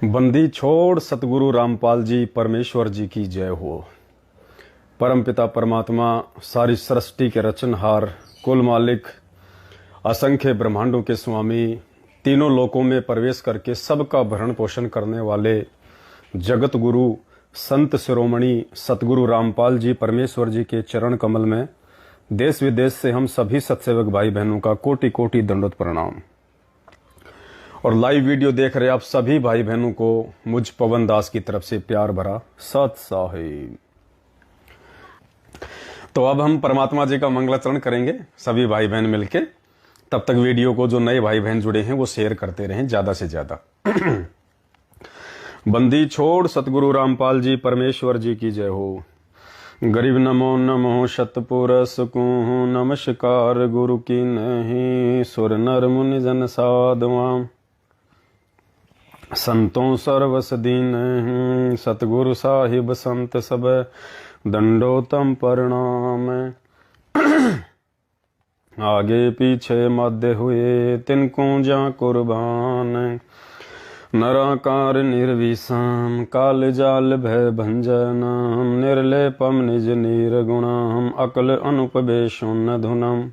बंदी छोड़ सतगुरु रामपाल जी परमेश्वर जी की जय हो। परमपिता परमात्मा सारी सृष्टि के रचनहार, कुल मालिक, असंख्य ब्रह्मांडों के स्वामी, तीनों लोकों में प्रवेश करके सबका भरण पोषण करने वाले जगत गुरु संत शिरोमणि सतगुरु रामपाल जी परमेश्वर जी के चरण कमल में देश विदेश से हम सभी सत्सेवक भाई बहनों का कोटि कोटि दंडोत प्रणाम। और लाइव वीडियो देख रहे आप सभी भाई बहनों को मुझ पवन दास की तरफ से प्यार भरा सत साहिब। तो अब हम परमात्मा जी का मंगलाचरण करेंगे सभी भाई बहन मिलके। तब तक वीडियो को जो नए भाई बहन जुड़े हैं वो शेयर करते रहें ज्यादा से ज्यादा। बंदी छोड़ सतगुरु रामपाल जी परमेश्वर जी की जय हो। गरीब नमो नमो शतपुरस को नमस्कार गुरु की नहीं, सुर नर मुनि जन साधुआं संतों सर्वस दीन, सतगुरु साहिब संत सब दंडोतम प्रणाम। आगे पीछे मध्य हुए तिनको जा कुर्बान, नराकार निर्विषम काल जाल भय भंजनम, निर्लेपम निज निर्गुणम अकल अनुपवेशुन धुनम।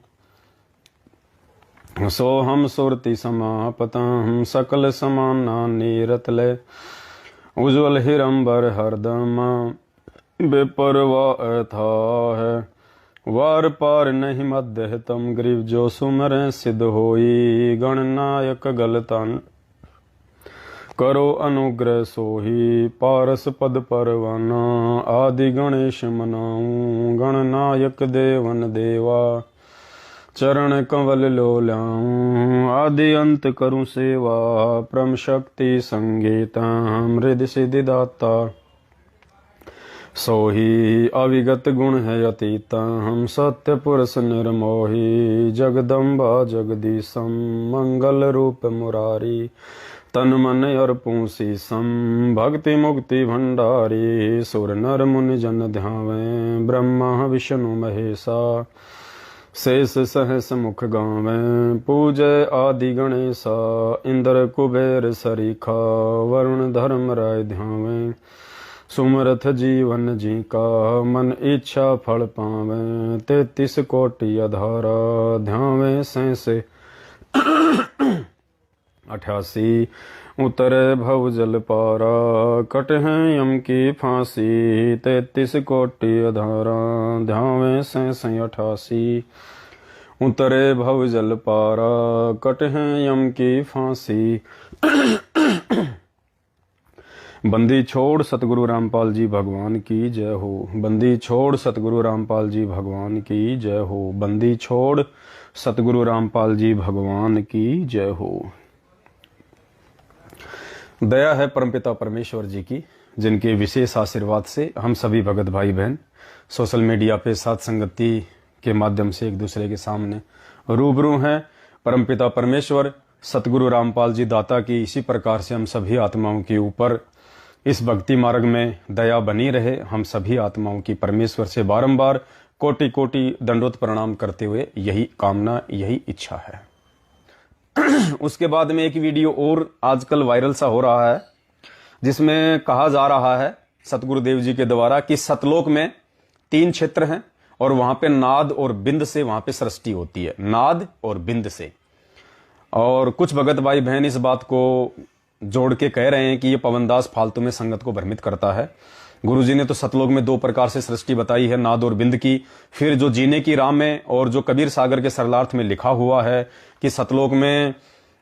सोहम सुरति समापतम सकल समाना नीरतले, उज्ज्वल हिरंबर हरदम बेपरवाह था है। वार पार नहीं मध्य तम ग्रीव जो सुमर सिद्ध होई, गणनायक गलतन करो अनुग्रह सोही। पारस पद परवाना आदि गणेश मनाऊं, गणनायक देवन देवा चरण कंवल लो लाऊं। आदि अंत करूं सेवा परम शक्ति संगीता, हृदय सिद्धि दाता सोही। अविगत गुण है अतीता हम सत्य पुरुष निर्मोही, जगदम्बा जगदीशम मंगल रूप मुरारी। तन मन अर्पूं शीसम भक्ति मुक्ति भंडारी, सुर नर मुनि जन ध्यावे ब्रह्मा विष्णु महेशा। शेष सहस मुख गावें पूजय आदि गणेशा, इंद्र कुबेर सरीखा वरुण धर्म राय ध्यावें। सुमरथ जीवन जी का मन इच्छा फल पावें, 33 कोटि अधारा ध्यावें सैसे 88। उतरे भव जल पारा कट हैं यम की फांसी, 33 कोटि अधारा ध्यावें सैसे 88। उतरे भव जल पारा कट हैं यम की फांसी। बंदी छोड़ सतगुरु रामपाल जी भगवान की जय हो। बंदी छोड़ सतगुरु रामपाल जी भगवान की जय हो। बंदी छोड़ सतगुरु रामपाल जी भगवान की जय हो। दया है परमपिता परमेश्वर जी की, जिनके विशेष आशीर्वाद से हम सभी भगत भाई बहन सोशल मीडिया पे साथ संगति के माध्यम से एक दूसरे के सामने रूबरू हैं। परमपिता परमेश्वर सतगुरु रामपाल जी दाता की इसी प्रकार से हम सभी आत्माओं के ऊपर इस भक्ति मार्ग में दया बनी रहे। हम सभी आत्माओं की परमेश्वर से बारंबार कोटि कोटि दंडोत प्रणाम करते हुए यही कामना, यही इच्छा है। उसके बाद में एक वीडियो और आजकल वायरल सा हो रहा है, जिसमें कहा जा रहा है सतगुरुदेव जी के द्वारा कि सतलोक में 3 क्षेत्र हैं और वहां पे नाद और बिंद से वहां पे सृष्टि होती है, नाद और बिंद से। और कुछ भगत भाई बहन इस बात को जोड़ के कह रहे हैं कि ये पवनदास फालतू में संगत को भ्रमित करता है। गुरुजी ने तो सतलोक में 2 प्रकार से सृष्टि बताई है, नाद और बिंद की। फिर जो जीने की राह में और जो कबीर सागर के सरलार्थ में लिखा हुआ है कि सतलोक में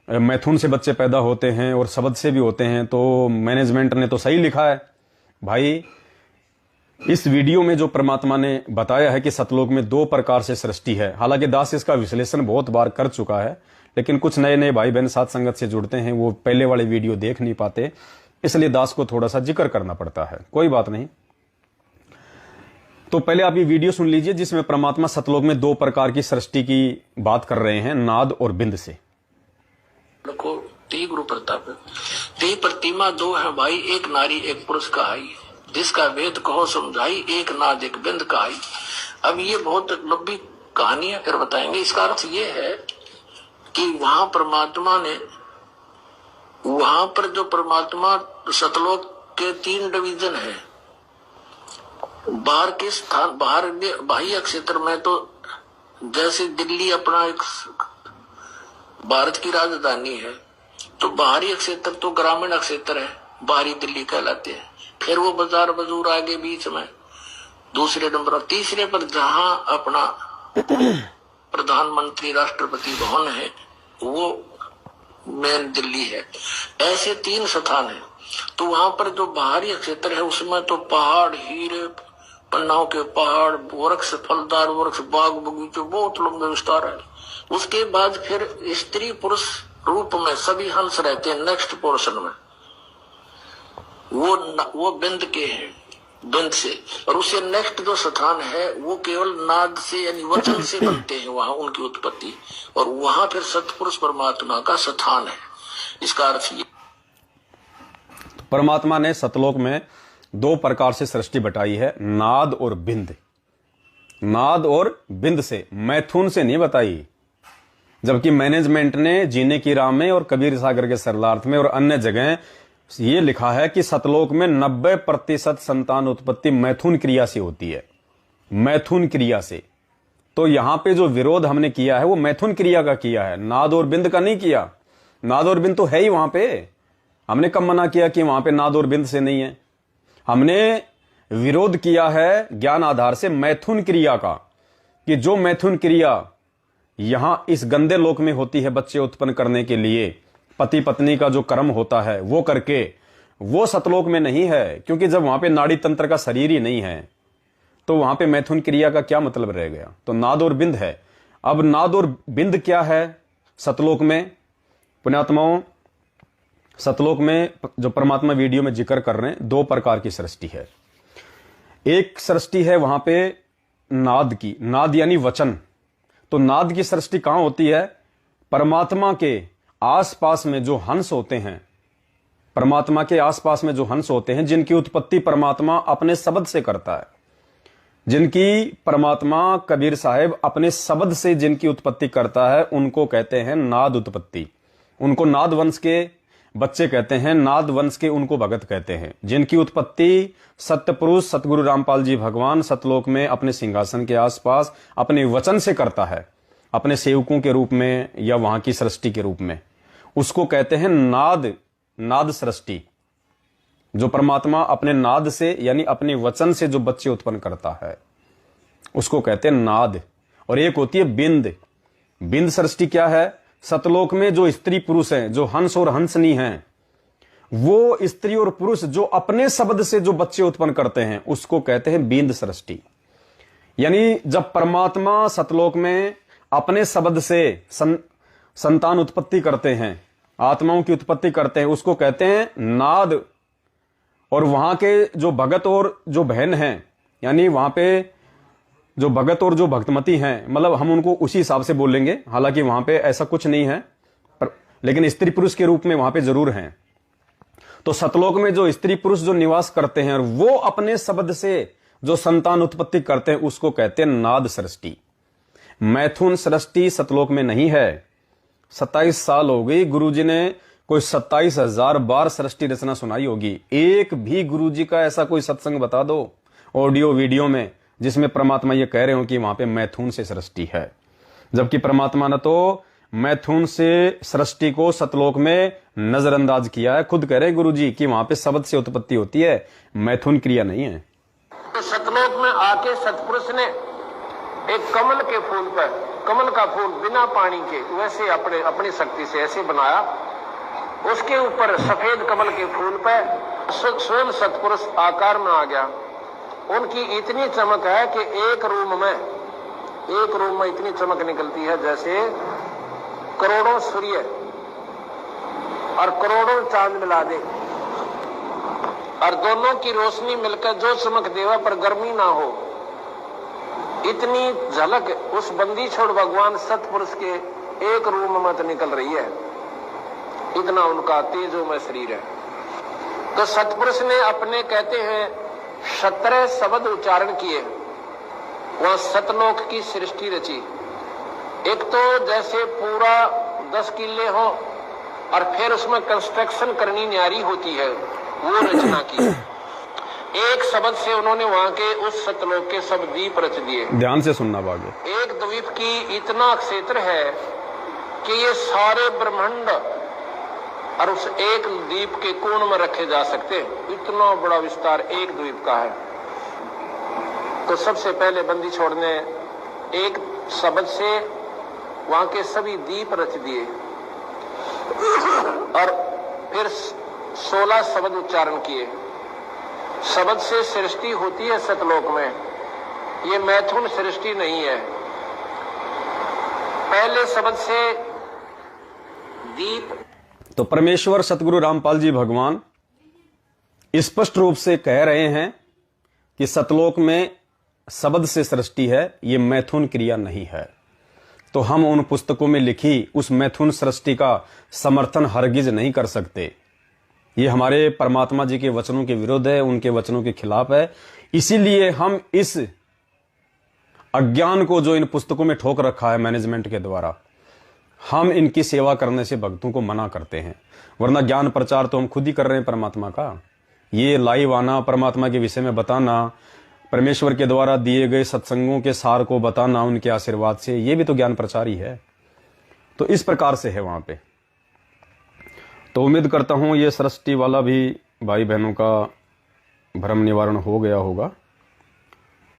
मैथुन से बच्चे पैदा होते हैं और शबद से भी होते हैं, तो मैनेजमेंट ने तो सही लिखा है भाई। इस वीडियो में जो परमात्मा ने बताया है कि सतलोक में 2 प्रकार से सृष्टि है, हालांकि दास इसका विश्लेषण बहुत बार कर चुका है, लेकिन कुछ नए नए भाई बहन साथ संगत से जुड़ते हैं, वो पहले वाले वीडियो देख नहीं पाते, इसलिए दास को थोड़ा सा जिक्र करना पड़ता है। कोई बात नहीं। तो पहले आप ये वीडियो सुन लीजिए, जिसमें परमात्मा सतलोक में 2 प्रकार की सृष्टि की बात कर रहे हैं, नाद और बिंद से। गुरु प्रताप ते प्रतिमा 2 है भाई, एक नारी एक पुरुष का आई, जिसका वेद कहो समझाई, एक नाद एक बिंद का आई। अब ये बहुत लंबी कहानी है, फिर बताएंगे। इसका अर्थ ये है कि वहां परमात्मा ने वहां पर जो परमात्मा सतलोक के 3 डिवीजन है। बाहर के स्थान, बाह्य क्षेत्र में तो जैसे दिल्ली अपना एक भारत की राजधानी है, तो बाहरी क्षेत्र तो ग्रामीण क्षेत्र है, बाहरी दिल्ली कहलाते हैं। फिर वो बाजार बाजूर आगे बीच में दूसरे नंबर और तीसरे पर जहां अपना प्रधानमंत्री राष्ट्रपति भवन है वो मेन दिल्ली है। ऐसे 3 स्थान है। तो वहां पर जो बाहरी क्षेत्र है उसमें तो पहाड़, हीरे, पन्नाओं के पहाड़, वृक्ष, फलदार वृक्ष, बाग बगीचे, बहुत लंबे विस्तार है। उसके बाद फिर स्त्री पुरुष रूप में सभी हंस रहते हैं। नेक्स्ट पोर्शन में वो बिंद के हैं, बिंद से, और उससे नेक्स्ट जो स्थान है वो केवल नाद से यानी वचन से बनते हैं वहां उनकी उत्पत्ति, और वहां फिर सतपुरुष परमात्मा का स्थान है। इसका अर्थ ये परमात्मा ने सतलोक में 2 प्रकार से सृष्टि बताई है, नाद और बिंद। नाद और बिंद से, मैथुन से नहीं बताई। जबकि मैनेजमेंट ने जीने की राह में और कबीर सागर के सरलार्थ में और अन्य जगह ये लिखा है कि सतलोक में 90% संतान उत्पत्ति मैथुन क्रिया से होती है। मैथुन क्रिया से। तो यहां पे जो विरोध हमने किया है वो मैथुन क्रिया का किया है, नाद और बिंद का नहीं किया। नाद और बिंद तो है ही वहां पे। हमने कब मना किया कि वहां पे नाद और बिंद से नहीं है? हमने विरोध किया है ज्ञान आधार से मैथुन क्रिया का, कि जो मैथुन क्रिया यहां इस गंदे लोक में होती है बच्चे उत्पन्न करने के लिए, पति पत्नी का जो कर्म होता है वो करके, वो सतलोक में नहीं है। क्योंकि जब वहां पे नाड़ी तंत्र का शरीर ही नहीं है तो वहां पे मैथुन क्रिया का क्या मतलब रह गया? तो नाद और बिंद है। अब नाद और बिंद क्या है सतलोक में? पुण्यात्माओं, सतलोक में जो परमात्मा वीडियो में जिक्र कर रहे हैं 2 प्रकार की सृष्टि है। एक सृष्टि है वहां पे नाद की, नाद यानी वचन। तो नाद की सृष्टि कहां होती है? परमात्मा के आसपास में जो हंस होते हैं, परमात्मा के आसपास में जो हंस होते हैं जिनकी उत्पत्ति परमात्मा अपने शब्द से करता है, जिनकी परमात्मा कबीर साहब अपने शब्द से जिनकी उत्पत्ति करता है, उनको कहते हैं नाद उत्पत्ति। उनको नाद वंश के बच्चे कहते हैं, नाद वंश के उनको भगत कहते हैं, जिनकी उत्पत्ति सत्यपुरुष सतगुरु रामपाल जी भगवान सतलोक में अपने सिंहासन के आसपास अपने वचन से करता है, अपने सेवकों के रूप में या वहां की सृष्टि के रूप में। उसको कहते हैं नाद, नाद सृष्टि। जो परमात्मा अपने नाद से यानी अपने वचन से जो बच्चे उत्पन्न करता है उसको कहते हैं नाद। और एक होती है बिंद। बिंद सृष्टि क्या है? सतलोक में जो स्त्री पुरुष हैं, जो हंस और हंसनी हैं, वो स्त्री और पुरुष जो अपने शब्द से जो बच्चे उत्पन्न करते हैं उसको कहते हैं बिंद सृष्टि। यानी जब परमात्मा सतलोक में अपने शब्द से संतान उत्पत्ति करते हैं, आत्माओं की उत्पत्ति करते हैं, उसको कहते हैं नाद। और वहां के जो भगत और जो बहन हैं, यानी वहां पे जो भगत और जो भक्तमती हैं, मतलब हम उनको उसी हिसाब से बोलेंगे, हालांकि वहां पे ऐसा कुछ नहीं है लेकिन स्त्री पुरुष के रूप में वहां पे जरूर हैं। तो सतलोक में जो स्त्री पुरुष जो निवास करते हैं और वो अपने शब्द से जो संतान उत्पत्ति करते हैं उसको कहते हैं नाद सृष्टि। मैथुन सृष्टि सतलोक में नहीं है। 27 साल हो गई गुरुजी ने कोई 27,000 बार सृष्टि रचना सुनाई होगी। एक भी गुरुजी का ऐसा कोई सत्संग बता दो ऑडियो वीडियो में जिसमें परमात्मा ये कह रहे हो कि वहां पे मैथुन से सृष्टि है। जबकि परमात्मा ने तो मैथुन से सृष्टि को सतलोक में नजरअंदाज किया है। खुद कह रहे गुरुजी कि वहां पे शब्द से उत्पत्ति होती है, मैथुन क्रिया नहीं है। तो सतलोक में आके सतपुरुष ने एक कमल के फूल पर, कमल का फूल बिना पानी के वैसे अपनी शक्ति से ऐसे बनाया, उसके ऊपर सफेद कमल के फूल पर स्वयं सतपुरुष आकार में आ गया। उनकी इतनी चमक है कि एक रूम में इतनी चमक निकलती है जैसे करोड़ों सूर्य और करोड़ों चांद मिला दे, और दोनों की रोशनी मिलकर जो चमक देवा पर गर्मी ना हो, इतनी झलक उस बंदी छोड़ भगवान सतपुरुष के एक रूम में तो निकल रही है। इतना उनका तेजोमय शरीर है। तो सतपुरुष ने अपने कहते हैं 17 शब्द उच्चारण किए, वहां सतलोक की सृष्टि रची। एक तो जैसे पूरा 10 किले हो और फिर उसमें कंस्ट्रक्शन करनी न्यारी होती है, वो रचना की। एक शब्द से उन्होंने वहां के उस सतलोक के सब द्वीप रच दिए। ध्यान से सुनना बागे। एक द्वीप की इतना क्षेत्र है कि ये सारे ब्रह्मांड और उस एक द्वीप के कोण में रखे जा सकते, इतना बड़ा विस्तार एक द्वीप का है। तो सबसे पहले बंदी छोड़ ने एक शब्द से वहां के सभी द्वीप रच दिए और फिर 16 शब्द उच्चारण किए। शब्द से सृष्टि होती है सतलोक में, ये मैथुन सृष्टि नहीं है। पहले शब्द से दीप। तो परमेश्वर सतगुरु रामपाल जी भगवान स्पष्ट रूप से कह रहे हैं कि सतलोक में शब्द से सृष्टि है, ये मैथुन क्रिया नहीं है। तो हम उन पुस्तकों में लिखी उस मैथुन सृष्टि का समर्थन हरगिज नहीं कर सकते। ये हमारे परमात्मा जी के वचनों के विरुद्ध है, उनके वचनों के खिलाफ है। इसीलिए हम इस अज्ञान को जो इन पुस्तकों में ठोक रखा है मैनेजमेंट के द्वारा, हम इनकी सेवा करने से भक्तों को मना करते हैं। वरना ज्ञान प्रचार तो हम खुद ही कर रहे हैं परमात्मा का। ये लाइव आना, परमात्मा के विषय में बताना, परमेश्वर के द्वारा दिए गए सत्संगों के सार को बताना उनके आशीर्वाद से, ये भी तो ज्ञान प्रचार ही है। तो इस प्रकार से है वहां पे। तो उम्मीद करता हूं ये सृष्टि वाला भी भाई बहनों का भ्रम निवारण हो गया होगा।